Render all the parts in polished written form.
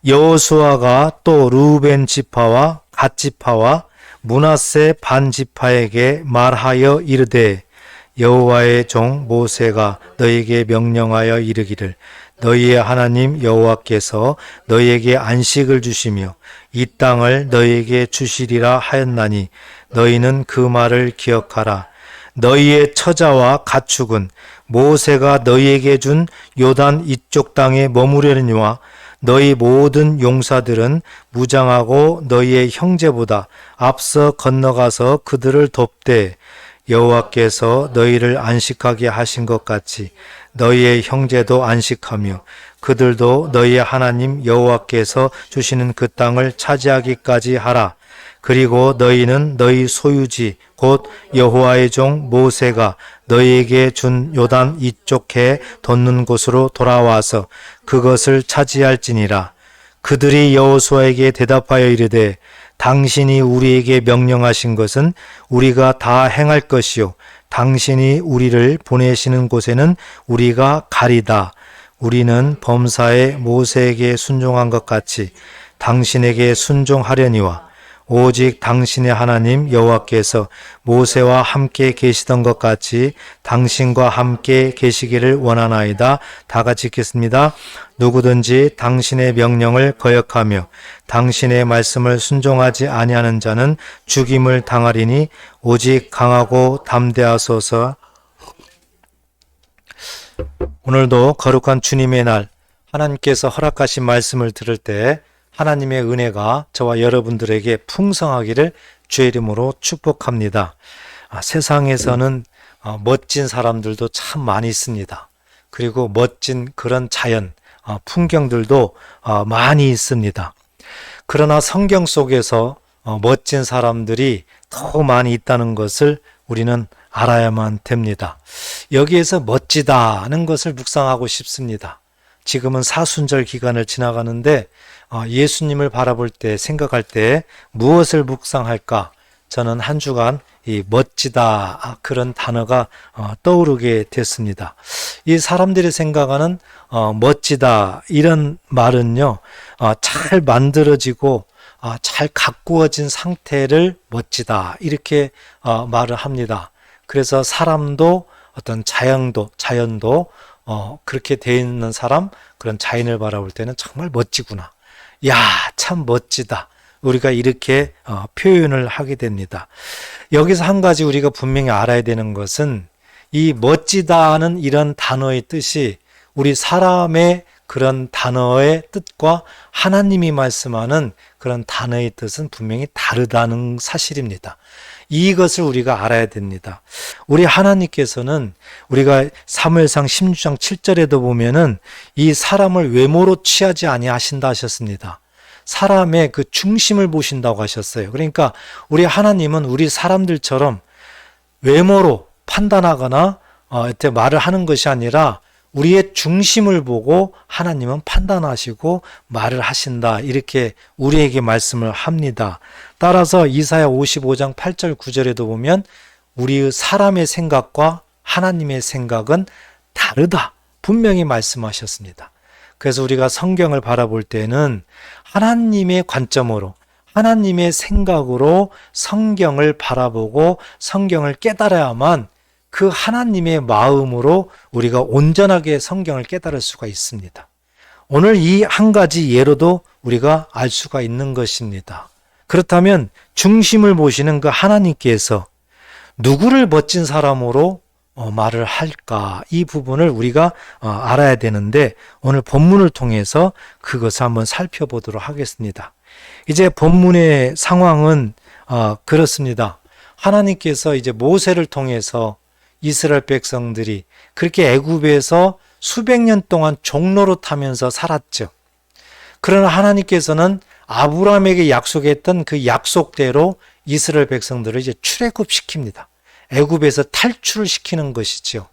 여호수아가 또 르우벤 지파와 갓 지파와 므낫세 반 지파에게 말하여 이르되 여호와의 종 모세가 너희에게 명령하여 이르기를 너희의 하나님 여호와께서 너희에게 안식을 주시며 이 땅을 너희에게 주시리라 하였나니 너희는 그 말을 기억하라. 너희의 처자와 가축은 모세가 너희에게 준 요단 이쪽 땅에 머무르려니와 너희 모든 용사들은 무장하고 너희의 형제보다 앞서 건너가서 그들을 돕되 여호와께서 너희를 안식하게 하신 것 같이 너희의 형제도 안식하며 그들도 너희의 하나님 여호와께서 주시는 그 땅을 차지하기까지 하라. 그리고 너희는 너희 소유지 곧 여호와의 종 모세가 너희에게 준 요단 이쪽 해 돋는 곳으로 돌아와서 그것을 차지할지니라. 그들이 여호수아에게 대답하여 이르되 당신이 우리에게 명령하신 것은 우리가 다 행할 것이요 당신이 우리를 보내시는 곳에는 우리가 가리다. 우리는 범사에 모세에게 순종한 것 같이 당신에게 순종하려니와 오직 당신의 하나님 여호와께서 모세와 함께 계시던 것 같이 당신과 함께 계시기를 원하나이다. 다 같이 읽겠습니다. 누구든지 당신의 명령을 거역하며 당신의 말씀을 순종하지 아니하는 자는 죽임을 당하리니 오직 강하고 담대하소서. 오늘도 거룩한 주님의 날 하나님께서 허락하신 말씀을 들을 때 하나님의 은혜가 저와 여러분들에게 풍성하기를 주의 이름으로 축복합니다. 세상에서는 멋진 사람들도 참 많이 있습니다. 그리고 멋진 그런 자연, 풍경들도 많이 있습니다. 그러나 성경 속에서 멋진 사람들이 더 많이 있다는 것을 우리는 알아야만 됩니다. 여기에서 멋지다는 것을 묵상하고 싶습니다. 지금은 사순절 기간을 지나가는데 예수님을 바라볼 때 생각할 때 무엇을 묵상할까? 저는 한 주간 이 멋지다 그런 단어가 떠오르게 됐습니다. 이 사람들이 생각하는 멋지다 이런 말은요 잘 만들어지고 잘 가꾸어진 상태를 멋지다 이렇게 말을 합니다. 그래서 사람도 어떤 자연도 그렇게 되어 있는 사람 그런 자연을 바라볼 때는 정말 멋지구나. 야, 참 멋지다. 우리가 이렇게 표현을 하게 됩니다. 여기서 한 가지 우리가 분명히 알아야 되는 것은 이 멋지다는 이런 단어의 뜻이 우리 사람의 그런 단어의 뜻과 하나님이 말씀하는 그런 단어의 뜻은 분명히 다르다는 사실입니다. 이것을 우리가 알아야 됩니다. 우리 하나님께서는 우리가 사무엘상 16장 7절에도 보면은 이 사람을 외모로 취하지 아니하신다 하셨습니다. 사람의 그 중심을 보신다고 하셨어요. 그러니까 우리 하나님은 우리 사람들처럼 외모로 판단하거나 이렇게 말을 하는 것이 아니라 우리의 중심을 보고 하나님은 판단하시고 말을 하신다. 이렇게 우리에게 말씀을 합니다. 따라서 이사야 55장 8절 9절에도 보면 우리의 사람의 생각과 하나님의 생각은 다르다. 분명히 말씀하셨습니다. 그래서 우리가 성경을 바라볼 때는 하나님의 관점으로 하나님의 생각으로 성경을 바라보고 성경을 깨달아야만 그 하나님의 마음으로 우리가 온전하게 성경을 깨달을 수가 있습니다. 오늘 이 한 가지 예로도 우리가 알 수가 있는 것입니다. 그렇다면 중심을 보시는 그 하나님께서 누구를 멋진 사람으로 말을 할까? 이 부분을 우리가 알아야 되는데 오늘 본문을 통해서 그것을 한번 살펴보도록 하겠습니다. 이제 본문의 상황은 그렇습니다. 하나님께서 이제 모세를 통해서 이스라엘 백성들이 그렇게 애굽에서 수백 년 동안 종로로 타면서 살았죠. 그러나 하나님께서는 아브라함에게 약속했던 그 약속대로 이스라엘 백성들을 이제 출애굽시킵니다. 애굽에서 탈출을 시키는 것이죠.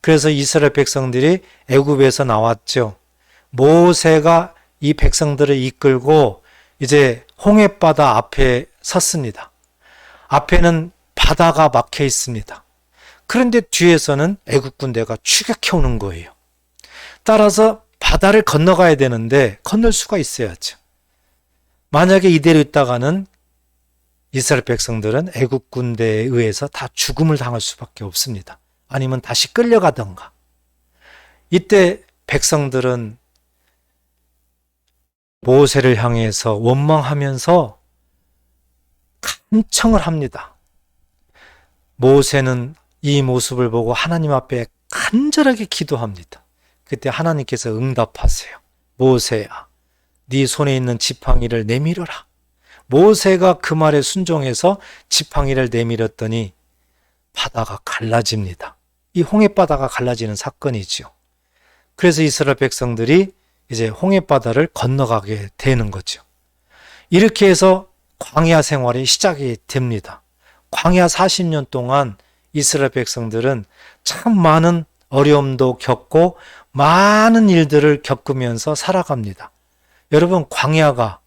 그래서 이스라엘 백성들이 애굽에서 나왔죠. 모세가 이 백성들을 이끌고 이제 홍해바다 앞에 섰습니다. 앞에는 바다가 막혀 있습니다. 그런데 뒤에서는 애국 군대가 추격해 오는 거예요. 따라서 바다를 건너가야 되는데 건널 수가 있어야죠. 만약에 이대로 있다가는 이스라엘 백성들은 애국 군대에 의해서 다 죽음을 당할 수밖에 없습니다. 아니면 다시 끌려가던가. 이때 백성들은 모세를 향해서 원망하면서 간청을 합니다. 모세는 이 모습을 보고 하나님 앞에 간절하게 기도합니다. 그때 하나님께서 응답하세요. 모세야, 네 손에 있는 지팡이를 내밀어라. 모세가 그 말에 순종해서 지팡이를 내밀었더니 바다가 갈라집니다. 이 홍해바다가 갈라지는 사건이죠. 그래서 이스라엘 백성들이 이제 홍해바다를 건너가게 되는 거죠. 이렇게 해서 광야 생활이 시작이 됩니다. 광야 40년 동안 이스라엘 백성들은 참 많은 어려움도 겪고 많은 일들을 겪으면서 살아갑니다. 여러분, 광야가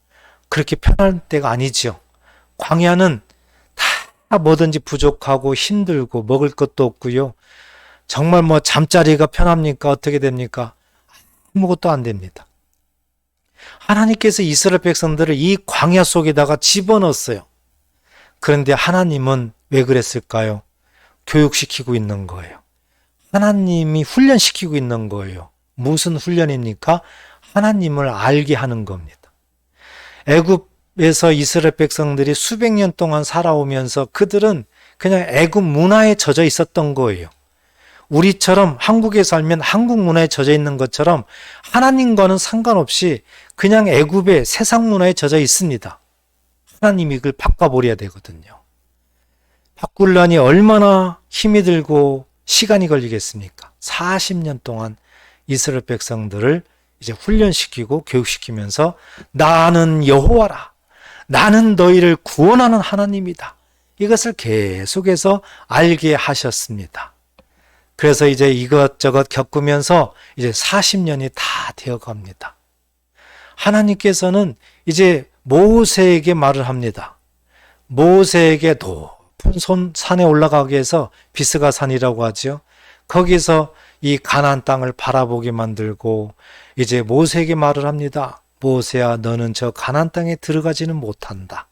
그렇게 편한 때가 아니죠. 광야는 다 뭐든지 부족하고 힘들고 먹을 것도 없고요. 정말 뭐 잠자리가 편합니까? 어떻게 됩니까? 아무것도 안 됩니다. 하나님께서 이스라엘 백성들을 이 광야 속에다가 집어넣었어요. 그런데 하나님은 왜 그랬을까요? 교육시키고 있는 거예요. 하나님이 훈련시키고 있는 거예요. 무슨 훈련입니까? 하나님을 알게 하는 겁니다. 애굽에서 이스라엘 백성들이 수백 년 동안 살아오면서 그들은 그냥 애굽 문화에 젖어 있었던 거예요. 우리처럼 한국에 살면 한국 문화에 젖어 있는 것처럼 하나님과는 상관없이 그냥 애굽의 세상 문화에 젖어 있습니다. 하나님이 이걸 바꿔버려야 되거든요. 바꾸려니 얼마나 힘이 들고 시간이 걸리겠습니까? 40년 동안 이스라엘 백성들을 이제 훈련시키고 교육시키면서 나는 여호와라. 나는 너희를 구원하는 하나님이다. 이것을 계속해서 알게 하셨습니다. 그래서 이제 이것저것 겪으면서 이제 40년이 다 되어 갑니다. 하나님께서는 이제 모세에게 말을 합니다. 모세에게 높은 산에 올라가게 해서 비스가 산이라고 하죠. 거기서 이 가나안 땅을 바라보게 만들고 이제 모세에게 말을 합니다. 모세야, 너는 저 가나안 땅에 들어가지는 못한다.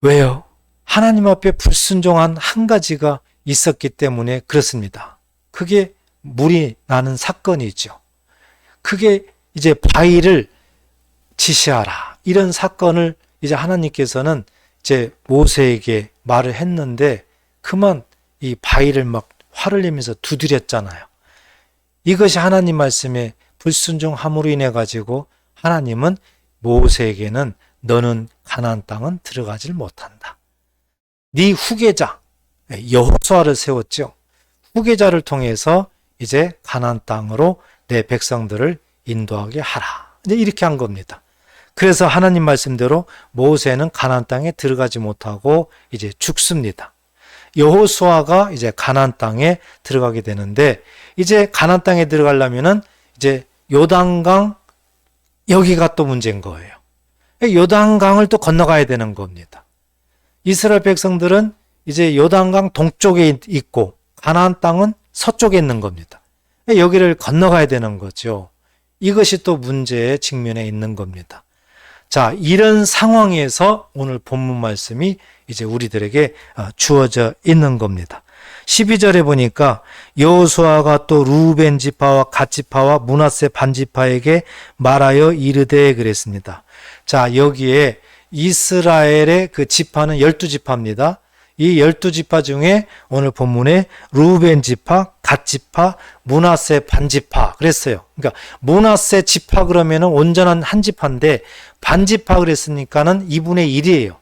왜요? 하나님 앞에 불순종한 한 가지가 있었기 때문에 그렇습니다. 그게 물이 나는 사건이죠. 그게 이제 바위를 지시하라. 이런 사건을 이제 하나님께서는 이제 모세에게 말을 했는데 그만 이 바위를 막 화를 내면서 두드렸잖아요. 이것이 하나님 말씀에 불순종함으로 인해 가지고 하나님은 모세에게는 너는 가나안 땅은 들어가질 못한다. 네 후계자 여호수아를 세웠죠. 후계자를 통해서 이제 가나안 땅으로 내 백성들을 인도하게 하라. 이제 이렇게 한 겁니다. 그래서 하나님 말씀대로 모세는 가나안 땅에 들어가지 못하고 이제 죽습니다. 여호수아가 이제 가나안 땅에 들어가게 되는데 이제 가나안 땅에 들어가려면은 이제 요단강 여기가 또 문제인 거예요. 요단강을 또 건너가야 되는 겁니다. 이스라엘 백성들은 이제 요단강 동쪽에 있고 가나안 땅은 서쪽에 있는 겁니다. 여기를 건너가야 되는 거죠. 이것이 또 문제의 직면에 있는 겁니다. 자, 이런 상황에서 오늘 본문 말씀이 이제 우리들에게 주어져 있는 겁니다. 12절에 보니까 여호수아가 또 루벤 지파와 갓 지파와 므낫세 반 지파에게 말하여 이르되 그랬습니다. 자, 여기에 이스라엘의 그 지파는 12지파입니다. 이 12지파 중에 오늘 본문에 루벤 지파, 갓 지파, 므낫세 반 지파 그랬어요. 그러니까 므낫세 지파 그러면은 온전한 한 지파인데 반 지파 그랬으니까는 2분의 1이에요.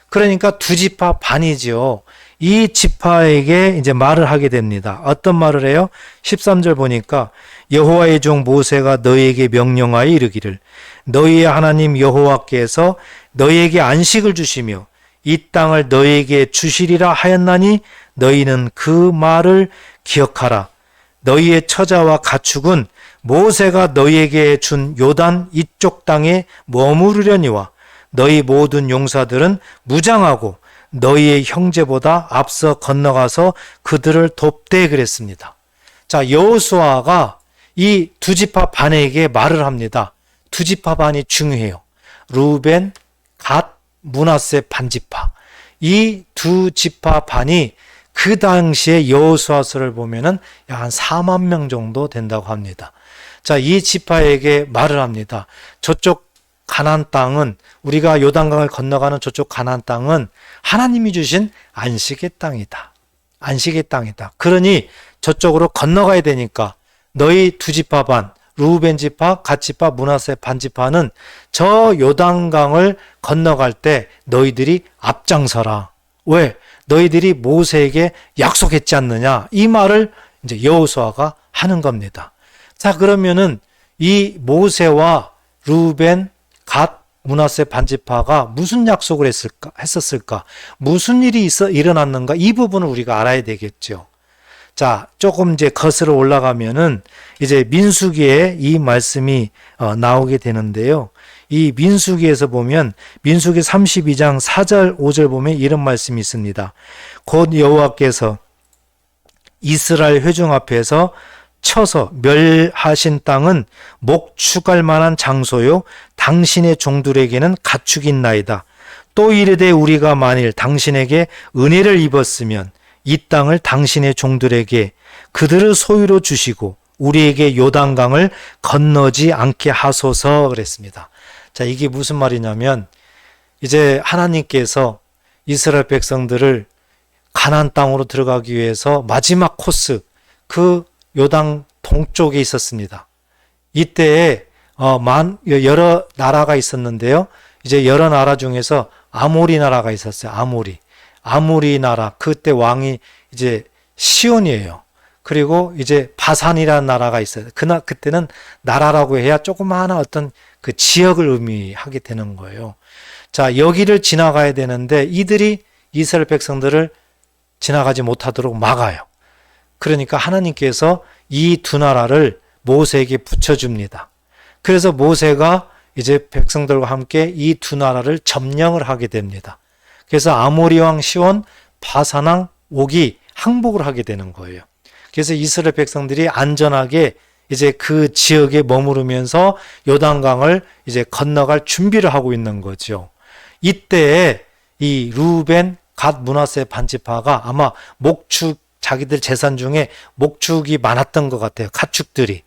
그러니까 두 지파 반이죠. 이 지파에게 이제 말을 하게 됩니다. 어떤 말을 해요? 13절 보니까 여호와의 종 모세가 너희에게 명령하여 이르기를 너희의 하나님 여호와께서 너희에게 안식을 주시며 이 땅을 너희에게 주시리라 하였나니 너희는 그 말을 기억하라. 너희의 처자와 가축은 모세가 너희에게 준 요단 이쪽 땅에 머무르려니와 너희 모든 용사들은 무장하고 너희의 형제보다 앞서 건너가서 그들을 돕되 그랬습니다. 자, 여호수아가 이 두 지파 반에게 말을 합니다. 두 지파 반이 중요해요. 루벤, 갓, 므낫세 반지파. 이 두 지파 반이 그 당시에 여호수아서를 보면은 약 한 4만 명 정도 된다고 합니다. 자, 이 지파에게 말을 합니다. 저쪽 가나안 땅은, 우리가 요단강을 건너가는 저쪽 가나안 땅은 하나님이 주신 안식의 땅이다. 안식의 땅이다. 그러니 저쪽으로 건너가야 되니까 너희 두 지파 반, 루벤 지파, 갓 지파, 므낫세 반 지파는 저 요단강을 건너갈 때 너희들이 앞장서라. 왜? 너희들이 모세에게 약속했지 않느냐? 이 말을 이제 여호수아가 하는 겁니다. 자, 그러면은 이 모세와 루벤, 갓, 므낫세 반지파가 무슨 약속을 했었을까? 무슨 일이 일어났는가? 이 부분을 우리가 알아야 되겠죠. 자, 조금 이제 거슬러 올라가면은 이제 민수기에 이 말씀이 나오게 되는데요. 이 민수기에서 보면 민수기 32장 4절 5절 보면 이런 말씀이 있습니다. 곧 여호와께서 이스라엘 회중 앞에서 쳐서 멸하신 땅은 목축할 만한 장소요 당신의 종들에게는 가축인나이다. 또 이르되 우리가 만일 당신에게 은혜를 입었으면 이 땅을 당신의 종들에게 그들을 소유로 주시고 우리에게 요단강을 건너지 않게 하소서 그랬습니다. 자, 이게 무슨 말이냐면 이제 하나님께서 이스라엘 백성들을 가나안 땅으로 들어가기 위해서 마지막 코스, 그 요단 동쪽에 있었습니다. 이때에 여러 나라가 있었는데요. 이제 여러 나라 중에서 아모리 나라가 있었어요. 아모리 나라. 그때 왕이 이제 시온이에요. 그리고 이제 바산이라는 나라가 있어요. 그때는 나라라고 해야 조그마한 어떤 그 지역을 의미하게 되는 거예요. 자, 여기를 지나가야 되는데 이들이 이스라엘 백성들을 지나가지 못하도록 막아요. 그러니까 하나님께서 이 두 나라를 모세에게 붙여줍니다. 그래서 모세가 이제 백성들과 함께 이 두 나라를 점령을 하게 됩니다. 그래서 아모리 왕 시온, 바산 왕 옥이 항복을 하게 되는 거예요. 그래서 이스라엘 백성들이 안전하게 이제 그 지역에 머무르면서 요단강을 이제 건너갈 준비를 하고 있는 거죠. 이때에 이 루벤, 갓, 므낫세 반지파가 아마 자기들 재산 중에 목축이 많았던 것 같아요. 가축들이.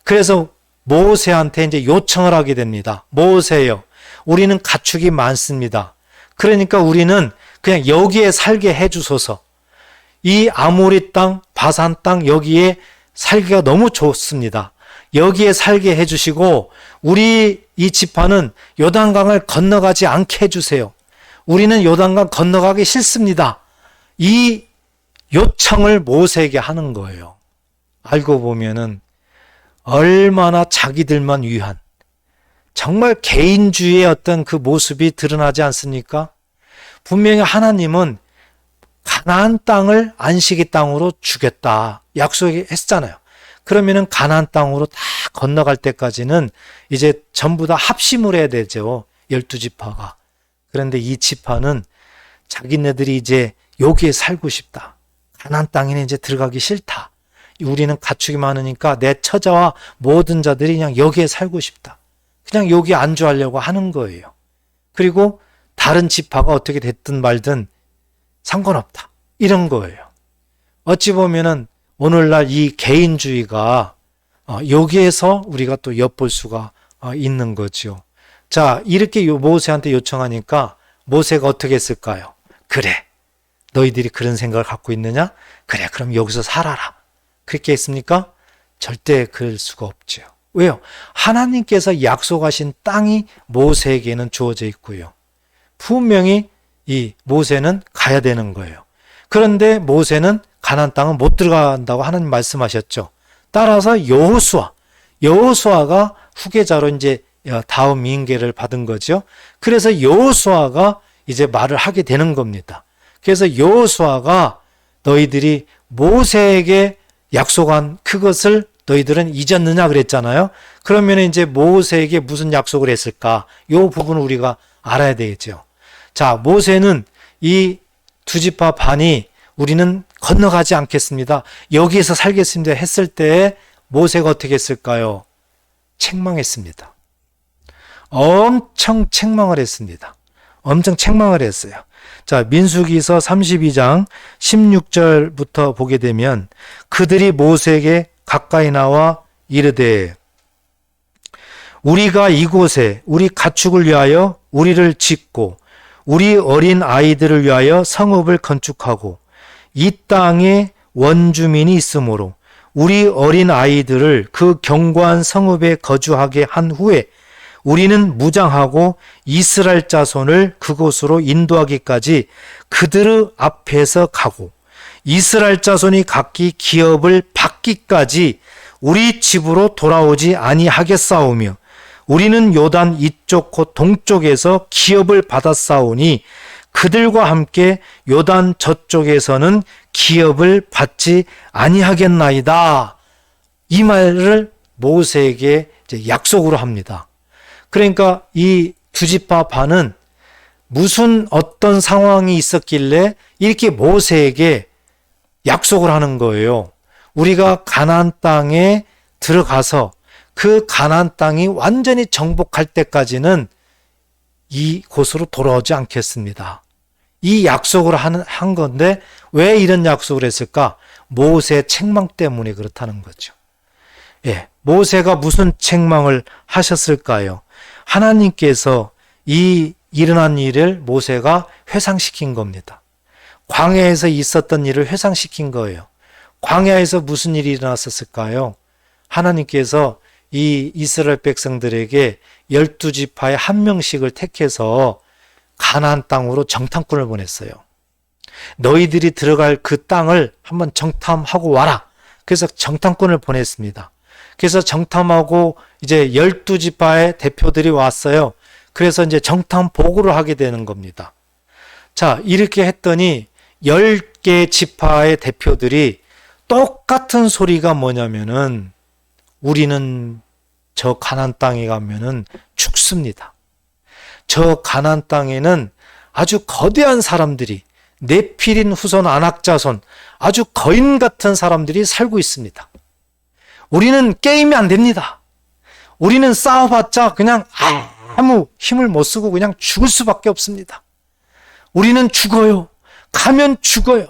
그래서 모세한테 이제 요청을 하게 됩니다. 모세요, 우리는 가축이 많습니다. 그러니까 우리는 그냥 여기에 살게 해주소서. 이 아모리 땅, 바산 땅 여기에 살기가 너무 좋습니다. 여기에 살게 해주시고 우리 이 지파는 요단강을 건너가지 않게 해주세요. 우리는 요단강 건너가기 싫습니다. 이 요청을 모세에게 하는 거예요. 알고 보면은 얼마나 자기들만 위한, 정말 개인주의의 어떤 그 모습이 드러나지 않습니까? 분명히 하나님은 가나안 땅을 안식의 땅으로 주겠다 약속했잖아요. 그러면은 가나안 땅으로 다 건너갈 때까지는 이제 전부 다 합심을 해야 되죠. 12지파가. 그런데 이 지파는 자기네들이 이제 여기에 살고 싶다. 가나안 땅에는 이제 들어가기 싫다. 우리는 가축이 많으니까 내 처자와 모든 자들이 그냥 여기에 살고 싶다. 그냥 여기 안주하려고 하는 거예요. 그리고 다른 지파가 어떻게 됐든 말든 상관없다. 이런 거예요. 어찌 보면은 오늘날 이 개인주의가 여기에서 우리가 또 엿볼 수가 있는 거죠. 자, 이렇게 모세한테 요청하니까 모세가 어떻게 했을까요? 그래, 너희들이 그런 생각을 갖고 있느냐? 그래, 그럼 여기서 살아라. 그렇게 했습니까? 절대 그럴 수가 없죠. 왜요? 하나님께서 약속하신 땅이 모세에게는 주어져 있고요. 분명히 이 모세는 가야 되는 거예요. 그런데 모세는 가나안 땅은 못 들어간다고 하나님 말씀하셨죠. 따라서 여호수아가 후계자로 이제 다음 인계를 받은 거죠. 그래서 여호수아가 이제 말을 하게 되는 겁니다. 그래서 여호수아가 너희들이 모세에게 약속한 그것을 너희들은 잊었느냐 그랬잖아요. 그러면 이제 모세에게 무슨 약속을 했을까? 이 부분을 우리가 알아야 되겠죠. 자, 모세는 이 두 지파 반이 우리는 건너가지 않겠습니다. 여기에서 살겠습니다 했을 때 모세가 어떻게 했을까요? 책망했습니다. 엄청 책망을 했습니다. 엄청 책망을 했어요. 자, 민수기서 32장 16절부터 보게 되면 그들이 모세에게 가까이 나와 이르되 우리가 이곳에 우리 가축을 위하여 우리를 짓고 우리 어린 아이들을 위하여 성읍을 건축하고 이 땅에 원주민이 있으므로 우리 어린 아이들을 그 견고한 성읍에 거주하게 한 후에 우리는 무장하고 이스라엘 자손을 그곳으로 인도하기까지 그들의 앞에서 가고 이스라엘 자손이 각기 기업을 받기까지 우리 집으로 돌아오지 아니하겠사오며 우리는 요단 이쪽 곧 동쪽에서 기업을 받았사오니 그들과 함께 요단 저쪽에서는 기업을 받지 아니하겠나이다. 이 말을 모세에게 이제 약속으로 합니다. 그러니까 이 두 지파 반은 무슨 어떤 상황이 있었길래 이렇게 모세에게 약속을 하는 거예요. 우리가 가나안 땅에 들어가서 그 가나안 땅이 완전히 정복할 때까지는 이곳으로 돌아오지 않겠습니다. 이 약속을 한 건데 왜 이런 약속을 했을까? 모세 책망 때문에 그렇다는 거죠. 예, 모세가 무슨 책망을 하셨을까요? 하나님께서 이 일어난 일을 모세가 회상시킨 겁니다. 광야에서 있었던 일을 회상시킨 거예요. 광야에서 무슨 일이 일어났었을까요? 하나님께서 이 이스라엘 백성들에게 12지파의 한 명씩을 택해서 가나안 땅으로 정탐꾼을 보냈어요. 너희들이 들어갈 그 땅을 한번 정탐하고 와라. 그래서 정탐꾼을 보냈습니다. 그래서 정탐하고 이제 12지파의 대표들이 왔어요. 그래서 이제 정탐 보고를 하게 되는 겁니다. 자, 이렇게 했더니 10개 지파의 대표들이 똑같은 소리가 뭐냐면은 우리는 저 가나안 땅에 가면은 죽습니다. 저 가나안 땅에는 아주 거대한 사람들이 네필인 후손 아낙자손 아주 거인 같은 사람들이 살고 있습니다. 우리는 게임이 안 됩니다. 우리는 싸워봤자 그냥 아무 힘을 못 쓰고 그냥 죽을 수밖에 없습니다. 우리는 죽어요. 가면 죽어요.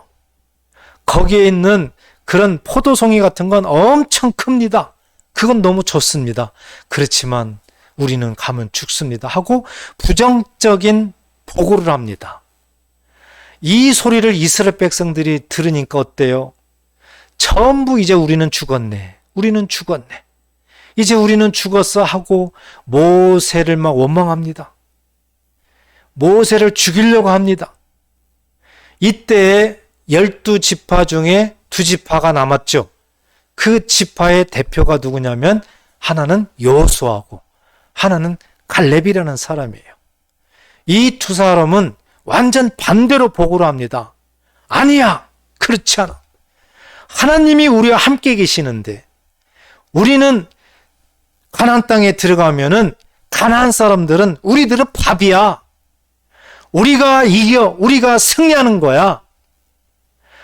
거기에 있는 그런 포도송이 같은 건 엄청 큽니다. 그건 너무 좋습니다. 그렇지만 우리는 가면 죽습니다. 하고 부정적인 보고를 합니다. 이 소리를 이스라엘 백성들이 들으니까 어때요? 전부 이제 우리는 죽었네. 우리는 죽었네. 이제 우리는 죽었어 하고 모세를 막 원망합니다. 모세를 죽이려고 합니다. 이때 12지파 중에 2지파가 남았죠. 그 지파의 대표가 누구냐면 하나는 여호수아고 하나는 갈렙이라는 사람이에요. 이 두 사람은 완전 반대로 보고를 합니다. 아니야, 그렇지 않아. 하나님이 우리와 함께 계시는데 우리는 가나안 땅에 들어가면은 가나안 사람들은 우리들은 밥이야. 우리가 이겨, 우리가 승리하는 거야.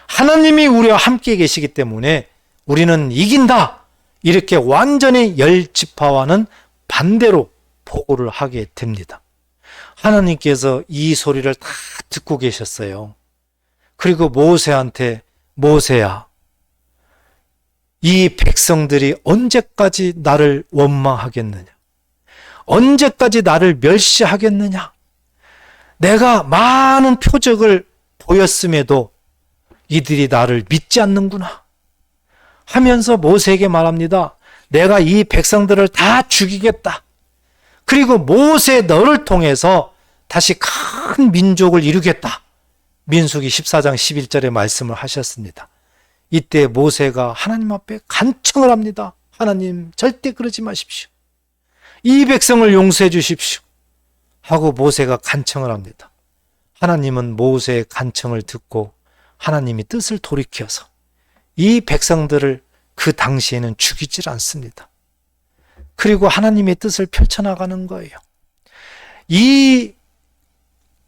하나님이 우리와 함께 계시기 때문에 우리는 이긴다. 이렇게 완전히 10지파와는 반대로 보고를 하게 됩니다. 하나님께서 이 소리를 다 듣고 계셨어요. 그리고 모세한테 모세야, 이 백성들이 언제까지 나를 원망하겠느냐? 언제까지 나를 멸시하겠느냐? 내가 많은 표적을 보였음에도 이들이 나를 믿지 않는구나 하면서 모세에게 말합니다. 내가 이 백성들을 다 죽이겠다. 그리고 모세 너를 통해서 다시 큰 민족을 이루겠다. 민수기 14장 11절에 말씀을 하셨습니다. 이때 모세가 하나님 앞에 간청을 합니다. 하나님, 절대 그러지 마십시오. 이 백성을 용서해 주십시오. 하고 모세가 간청을 합니다. 하나님은 모세의 간청을 듣고 하나님이 뜻을 돌이켜서 이 백성들을 그 당시에는 죽이질 않습니다. 그리고 하나님의 뜻을 펼쳐나가는 거예요. 이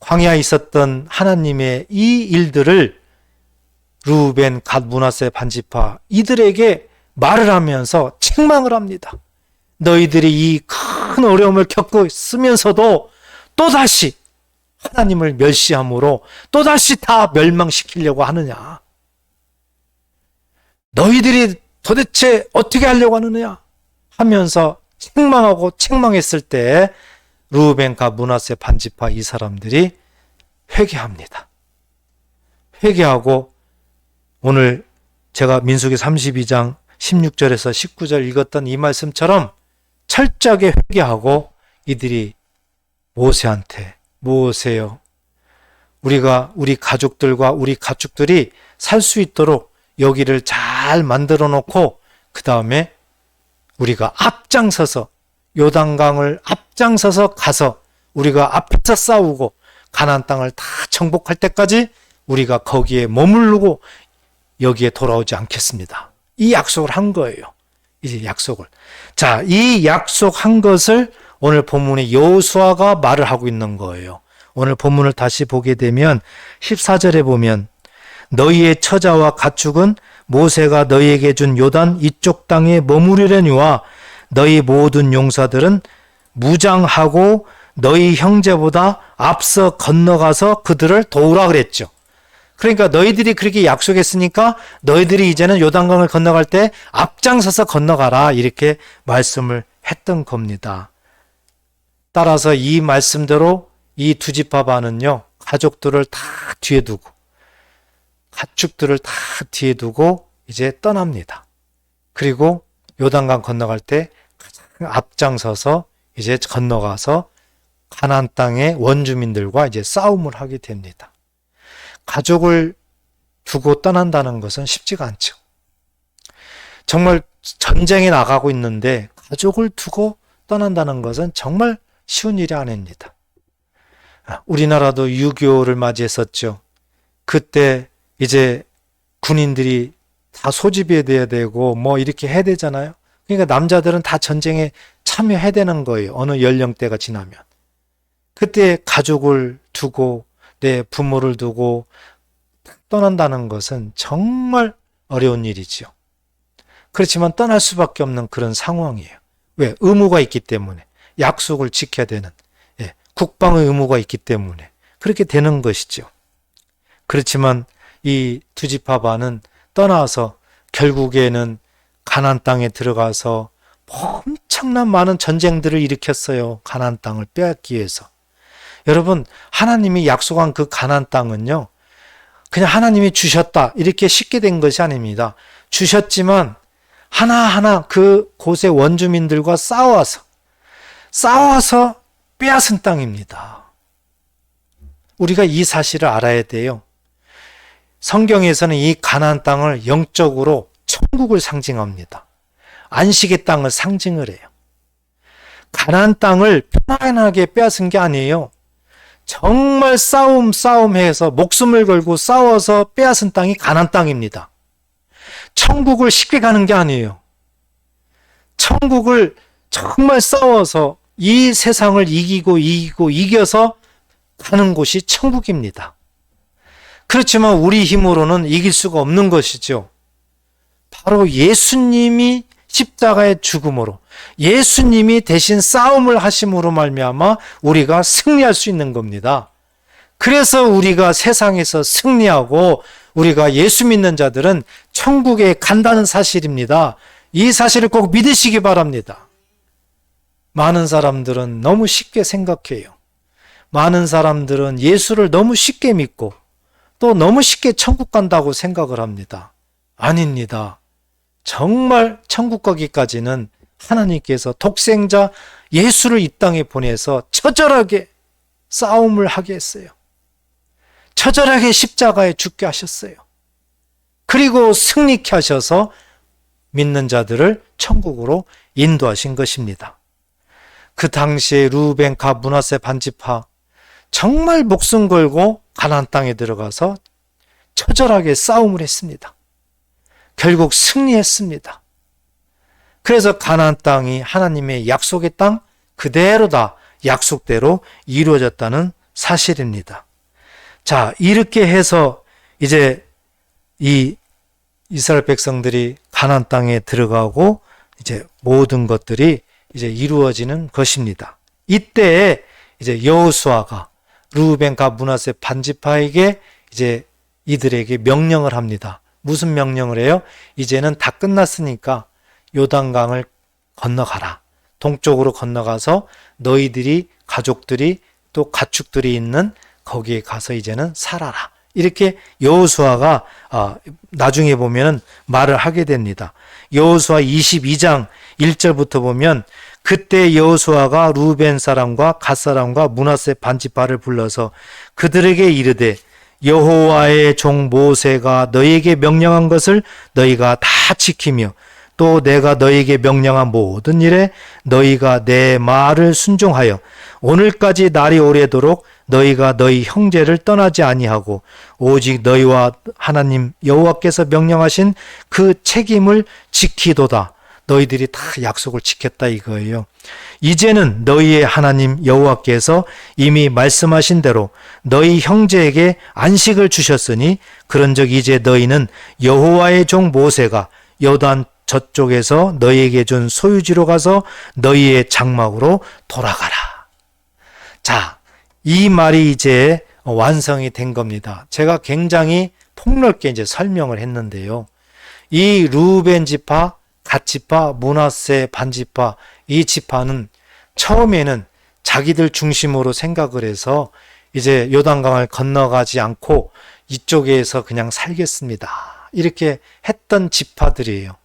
광야에 있었던 하나님의 이 일들을 루벤, 갓, 므낫세 반지파 이들에게 말을 하면서 책망을 합니다. 너희들이 이 큰 어려움을 겪고 있으면서도 또다시 하나님을 멸시함으로 또다시 다 멸망시키려고 하느냐? 너희들이 도대체 어떻게 하려고 하느냐? 하면서 책망하고 책망했을 때 르우벤과 므낫세 반지파 이 사람들이 회개합니다. 회개하고 오늘 제가 민수기 32장 16절에서 19절 읽었던 이 말씀처럼 철저하게 회개하고 이들이 모세한테 모세요. 우리가 우리 가족들과 우리 가축들이 살 수 있도록 여기를 잘 만들어 놓고 그 다음에 우리가 앞장서서 요단강을 앞장서서 가서 우리가 앞에서 싸우고 가나안 땅을 다 정복할 때까지 우리가 거기에 머무르고 여기에 돌아오지 않겠습니다. 이 약속을 한 거예요. 이 약속을. 자, 이 약속한 것을 오늘 본문의 여호수아가 말을 하고 있는 거예요. 오늘 본문을 다시 보게 되면 14절에 보면 너희의 처자와 가축은 모세가 너희에게 준 요단 이쪽 땅에 머무르려니와 너희 모든 용사들은 무장하고 너희 형제보다 앞서 건너가서 그들을 도우라 그랬죠. 그러니까 너희들이 그렇게 약속했으니까 너희들이 이제는 요단강을 건너갈 때 앞장서서 건너가라 이렇게 말씀을 했던 겁니다. 따라서 이 말씀대로 이 두 지파반은요 가족들을 다 뒤에 두고 가축들을 다 뒤에 두고 이제 떠납니다. 그리고 요단강 건너갈 때 앞장서서 이제 건너가서 가나안 땅의 원주민들과 이제 싸움을 하게 됩니다. 가족을 두고 떠난다는 것은 쉽지가 않죠. 정말 전쟁에 나가고 있는데 가족을 두고 떠난다는 것은 정말 쉬운 일이 아닙니다. 우리나라도 6.25를 맞이했었죠. 그때 이제 군인들이 다 소집해야 되고 뭐 이렇게 해야 되잖아요. 그러니까 남자들은 다 전쟁에 참여해야 되는 거예요. 어느 연령대가 지나면. 그때 가족을 두고 내 부모를 두고 떠난다는 것은 정말 어려운 일이죠. 그렇지만 떠날 수밖에 없는 그런 상황이에요. 왜? 의무가 있기 때문에. 약속을 지켜야 되는 국방의 의무가 있기 때문에 그렇게 되는 것이죠. 그렇지만 이 두 지파반은 떠나서 결국에는 가나안 땅에 들어가서 엄청난 많은 전쟁들을 일으켰어요. 가나안 땅을 빼앗기 위해서. 여러분, 하나님이 약속한 그 가나안 땅은요, 그냥 하나님이 주셨다 이렇게 쉽게 된 것이 아닙니다. 주셨지만 하나하나 그 곳의 원주민들과 싸워서 빼앗은 땅입니다. 우리가 이 사실을 알아야 돼요. 성경에서는 이 가나안 땅을 영적으로 천국을 상징합니다. 안식의 땅을 상징을 해요. 가나안 땅을 편안하게 빼앗은 게 아니에요. 정말 싸움해서 목숨을 걸고 싸워서 빼앗은 땅이 가나안 땅입니다. 천국을 쉽게 가는 게 아니에요. 천국을 정말 싸워서 이 세상을 이겨서 가는 곳이 천국입니다. 그렇지만 우리 힘으로는 이길 수가 없는 것이죠. 바로 예수님이 십자가의 죽음으로 예수님이 대신 싸움을 하심으로 말미암아 우리가 승리할 수 있는 겁니다. 그래서 우리가 세상에서 승리하고 우리가 예수 믿는 자들은 천국에 간다는 사실입니다. 이 사실을 꼭 믿으시기 바랍니다. 많은 사람들은 너무 쉽게 생각해요. 많은 사람들은 예수를 너무 쉽게 믿고 또 너무 쉽게 천국 간다고 생각을 합니다. 아닙니다. 정말 천국 가기까지는 하나님께서 독생자 예수를 이 땅에 보내서 처절하게 싸움을 하게 했어요. 처절하게 십자가에 죽게 하셨어요. 그리고 승리케 하셔서 믿는 자들을 천국으로 인도하신 것입니다. 그 당시에 르우벤, 갓, 므낫세 반지파 정말 목숨 걸고 가나안 땅에 들어가서 처절하게 싸움을 했습니다. 결국 승리했습니다. 그래서 가나안 땅이 하나님의 약속의 땅 그대로 다 약속대로 이루어졌다는 사실입니다. 자, 이렇게 해서 이제 이 이스라엘 백성들이 가나안 땅에 들어가고 이제 모든 것들이 이제 이루어지는 것입니다. 이때 이제 여호수아가 르우벤, 갓, 므낫세 반지파에게 이제 이들에게 명령을 합니다. 무슨 명령을 해요? 이제는 다 끝났으니까 요단강을 건너가라. 동쪽으로 건너가서 너희들이 가족들이 또 가축들이 있는 거기에 가서 이제는 살아라. 이렇게 여호수아가 나중에 보면은 말을 하게 됩니다. 여호수아 22장 1절부터 보면 그때 여호수아가 루벤 사람과 갓 사람과 므낫세 반지파를 불러서 그들에게 이르되 여호와의 종 모세가 너희에게 명령한 것을 너희가 다 지키며 또 내가 너희에게 명령한 모든 일에 너희가 내 말을 순종하여 오늘까지 날이 오래도록 너희가 너희 형제를 떠나지 아니하고 오직 너희와 하나님 여호와께서 명령하신 그 책임을 지키도다. 너희들이 다 약속을 지켰다 이거예요. 이제는 너희의 하나님 여호와께서 이미 말씀하신 대로 너희 형제에게 안식을 주셨으니 그런즉 이제 너희는 여호와의 종 모세가 요단 저쪽에서 너희에게 준 소유지로 가서 너희의 장막으로 돌아가라. 자, 이 말이 이제 완성이 된 겁니다. 제가 굉장히 폭넓게 이제 설명을 했는데요. 이 르우벤 지파, 갓 지파, 므낫세 반지파, 이 지파는 처음에는 자기들 중심으로 생각을 해서 이제 요단강을 건너가지 않고 이쪽에서 그냥 살겠습니다. 이렇게 했던 지파들이에요.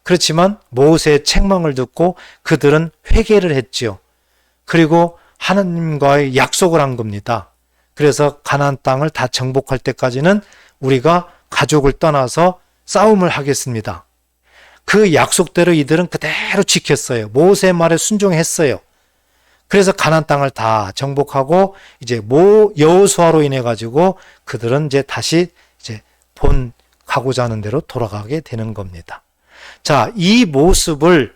그렇지만 모세의 책망을 듣고 그들은 회개를 했지요. 그리고 하나님과의 약속을 한 겁니다. 그래서 가나안 땅을 다 정복할 때까지는 우리가 가족을 떠나서 싸움을 하겠습니다. 그 약속대로 이들은 그대로 지켰어요. 모세의 말에 순종했어요. 그래서 가나안 땅을 다 정복하고 이제 여호수아로 인해 가지고 그들은 이제 다시 이제 본 가고자 하는 대로 돌아가게 되는 겁니다. 자, 이 모습을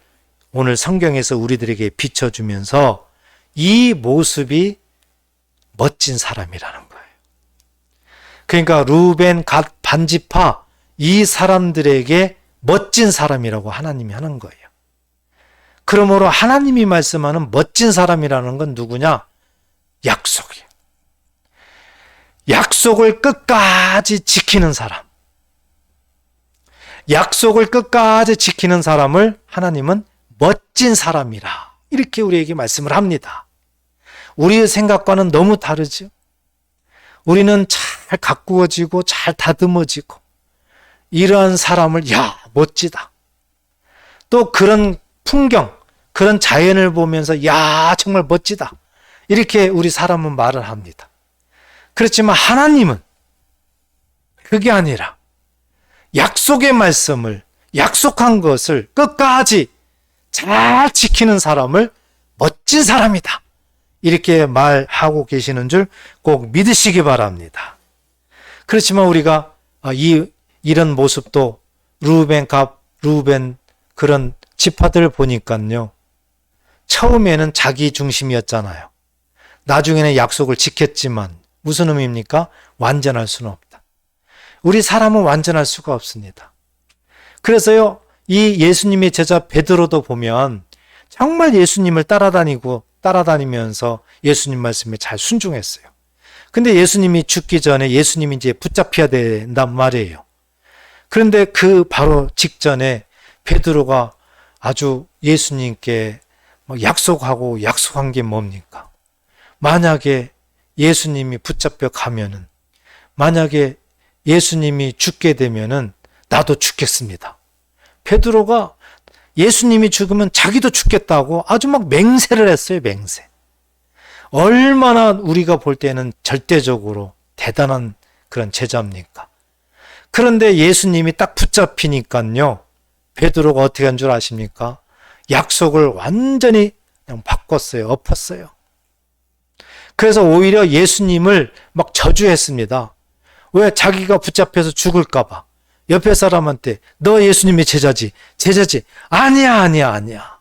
오늘 성경에서 우리들에게 비춰주면서 이 모습이 멋진 사람이라는 거예요. 그러니까 르우벤, 갓, 반지파 이 사람들에게 멋진 사람이라고 하나님이 하는 거예요. 그러므로 하나님이 말씀하는 멋진 사람이라는 건 누구냐? 약속이에요. 약속을 끝까지 지키는 사람. 약속을 끝까지 지키는 사람을 하나님은 멋진 사람이라 이렇게 우리에게 말씀을 합니다. 우리의 생각과는 너무 다르죠. 우리는 잘 가꾸어지고 잘 다듬어지고 이러한 사람을 야 멋지다. 또 그런 풍경, 그런 자연을 보면서 야 정말 멋지다. 이렇게 우리 사람은 말을 합니다. 그렇지만 하나님은 그게 아니라 약속의 말씀을 약속한 것을 끝까지 잘 지키는 사람을 멋진 사람이다. 이렇게 말하고 계시는 줄 꼭 믿으시기 바랍니다. 그렇지만 우리가 이런 모습도 르우벤, 갓, 르우벤 그런 지파들을 보니까요. 처음에는 자기 중심이었잖아요. 나중에는 약속을 지켰지만 무슨 의미입니까? 완전할 수는 없다. 우리 사람은 완전할 수가 없습니다. 그래서요, 이 예수님의 제자 베드로도 보면 정말 예수님을 따라다니면서 예수님 말씀에 잘 순종했어요. 근데 예수님이 죽기 전에 예수님이 이제 붙잡혀야 된단 말이에요. 그런데 그 바로 직전에 베드로가 아주 예수님께 약속한 게 뭡니까? 만약에 예수님이 붙잡혀 가면은, 만약에 예수님이 죽게 되면은 나도 죽겠습니다. 베드로가 예수님이 죽으면 자기도 죽겠다고 아주 막 맹세를 했어요, 맹세. 얼마나 우리가 볼 때는 절대적으로 대단한 그런 제자입니까? 그런데 예수님이 딱 붙잡히니까요, 베드로가 어떻게 한 줄 아십니까? 약속을 완전히 그냥 바꿨어요, 엎었어요. 그래서 오히려 예수님을 막 저주했습니다. 왜? 자기가 붙잡혀서 죽을까봐. 옆에 사람한테 너 예수님의 제자지. 아니야.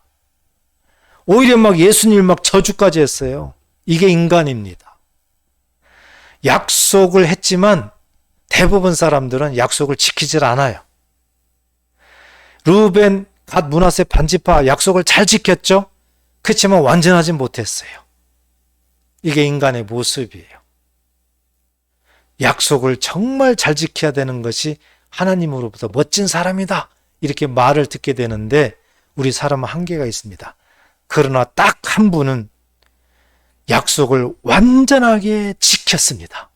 오히려 막 예수님을 막 저주까지 했어요. 이게 인간입니다. 약속을 했지만 대부분 사람들은 약속을 지키질 않아요. 르우벤, 갓, 므낫세 반지파 약속을 잘 지켰죠. 그렇지만 완전하지 못했어요. 이게 인간의 모습이에요. 약속을 정말 잘 지켜야 되는 것이 하나님으로부터 멋진 사람이다, 이렇게 말을 듣게 되는데 우리 사람은 한계가 있습니다. 그러나 딱 한 분은 약속을 완전하게 지켰습니다.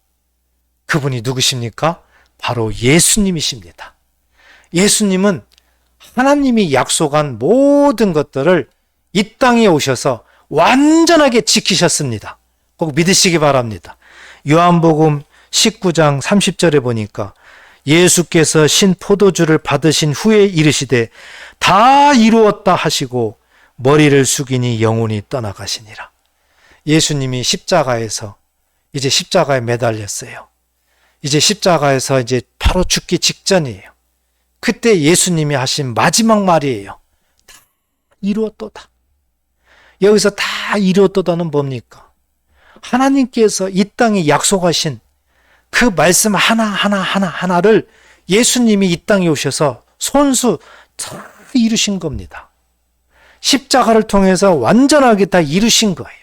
그분이 누구십니까? 바로 예수님이십니다. 예수님은 하나님이 약속한 모든 것들을 이 땅에 오셔서 완전하게 지키셨습니다. 꼭 믿으시기 바랍니다. 요한복음 19장 30절에 보니까 예수께서 신 포도주를 받으신 후에 이르시되 다 이루었다 하시고 머리를 숙이니 영혼이 떠나가시니라. 예수님이 십자가에서 이제 십자가에 매달렸어요. 이제 십자가에서 이제 바로 죽기 직전이에요. 그때 예수님이 하신 마지막 말이에요. 다 이루었도다. 여기서 다 이루었도다는 뭡니까? 하나님께서 이 땅에 약속하신 그 말씀 하나를 예수님이 이 땅에 오셔서 손수 다 이루신 겁니다. 십자가를 통해서 완전하게 다 이루신 거예요.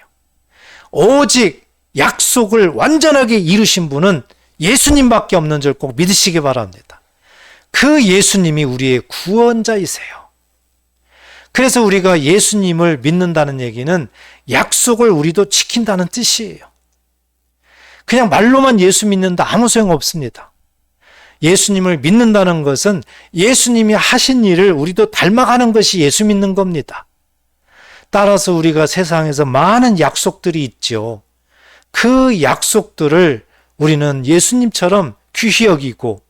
오직 약속을 완전하게 이루신 분은 예수님밖에 없는 줄 꼭 믿으시기 바랍니다. 그 예수님이 우리의 구원자이세요. 그래서 우리가 예수님을 믿는다는 얘기는 약속을 우리도 지킨다는 뜻이에요. 그냥 말로만 예수 믿는다 아무 소용 없습니다. 예수님을 믿는다는 것은 예수님이 하신 일을 우리도 닮아가는 것이 예수 믿는 겁니다. 따라서 우리가 세상에서 많은 약속들이 있죠. 그 약속들을 우리는 예수님처럼 귀히 여기고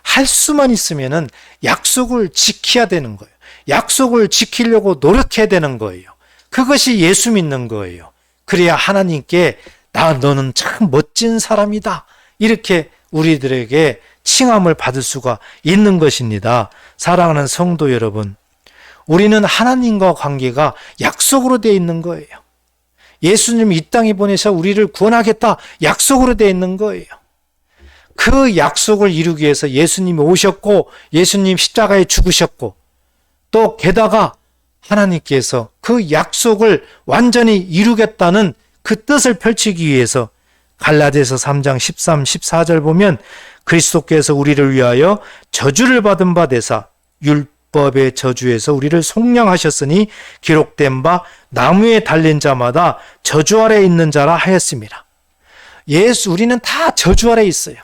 할 수만 있으면은 약속을 지켜야 되는 거예요. 약속을 지키려고 노력해야 되는 거예요. 그것이 예수 믿는 거예요. 그래야 하나님께 너는 참 멋진 사람이다, 이렇게 우리들에게 칭함을 받을 수가 있는 것입니다. 사랑하는 성도 여러분, 우리는 하나님과 관계가 약속으로 되어 있는 거예요. 예수님이 이 땅에 보내셔 우리를 구원하겠다, 약속으로 되어 있는 거예요. 그 약속을 이루기 위해서 예수님이 오셨고 예수님 십자가에 죽으셨고 또 게다가 하나님께서 그 약속을 완전히 이루겠다는 그 뜻을 펼치기 위해서 갈라디아서 3장 13, 14절 보면 그리스도께서 우리를 위하여 저주를 받은 바 되사 율법의 저주에서 우리를 속량하셨으니 기록된 바 나무에 달린 자마다 저주 아래 있는 자라 하였습니다. 우리는 다 저주 아래 있어요.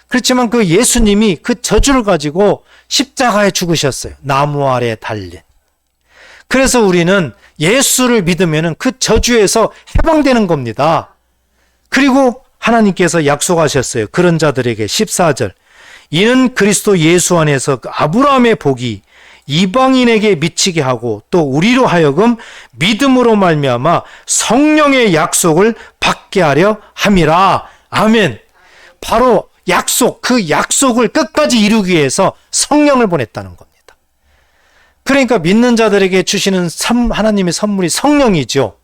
그렇지만 그 예수님이 그 저주를 가지고 십자가에 죽으셨어요. 나무 아래 달린. 그래서 우리는 예수를 믿으면 그 저주에서 해방되는 겁니다. 그리고 하나님께서 약속하셨어요. 그런 자들에게 14절. 이는 그리스도 예수 안에서 아브라함의 복이 이방인에게 미치게 하고 또 우리로 하여금 믿음으로 말미암아 성령의 약속을 받게 하려 함이라. 아멘. 바로 약속, 그 약속을 끝까지 이루기 위해서 성령을 보냈다는 겁니다. 그러니까 믿는 자들에게 주시는 하나님의 선물이 성령이죠.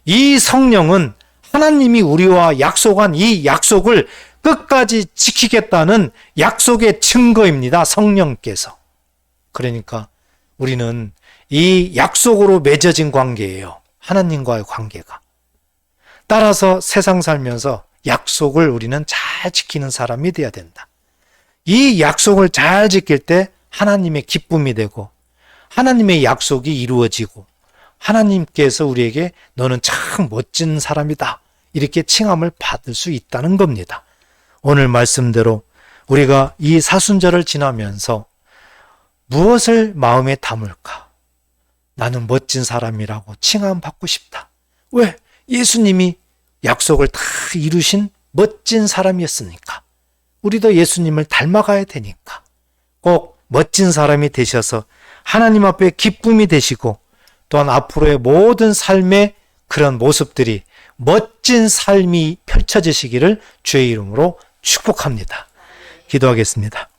이 성령은 하나님이 우리와 약속한 이 약속을 끝까지 지키겠다는 약속의 증거입니다. 성령께서. 그러니까 우리는 이 약속으로 맺어진 관계예요. 하나님과의 관계가. 따라서 세상 살면서 약속을 우리는 잘 지키는 사람이 되어야 된다. 이 약속을 잘 지킬 때 하나님의 기쁨이 되고 하나님의 약속이 이루어지고 하나님께서 우리에게 너는 참 멋진 사람이다, 이렇게 칭함을 받을 수 있다는 겁니다. 오늘 말씀대로 우리가 이 사순절을 지나면서 무엇을 마음에 담을까? 나는 멋진 사람이라고 칭함 받고 싶다. 왜? 예수님이 약속을 다 이루신 멋진 사람이었으니까. 우리도 예수님을 닮아가야 되니까. 꼭 멋진 사람이 되셔서 하나님 앞에 기쁨이 되시고 또한 앞으로의 모든 삶의 그런 모습들이 멋진 삶이 펼쳐지시기를 주의 이름으로 축복합니다. 기도하겠습니다.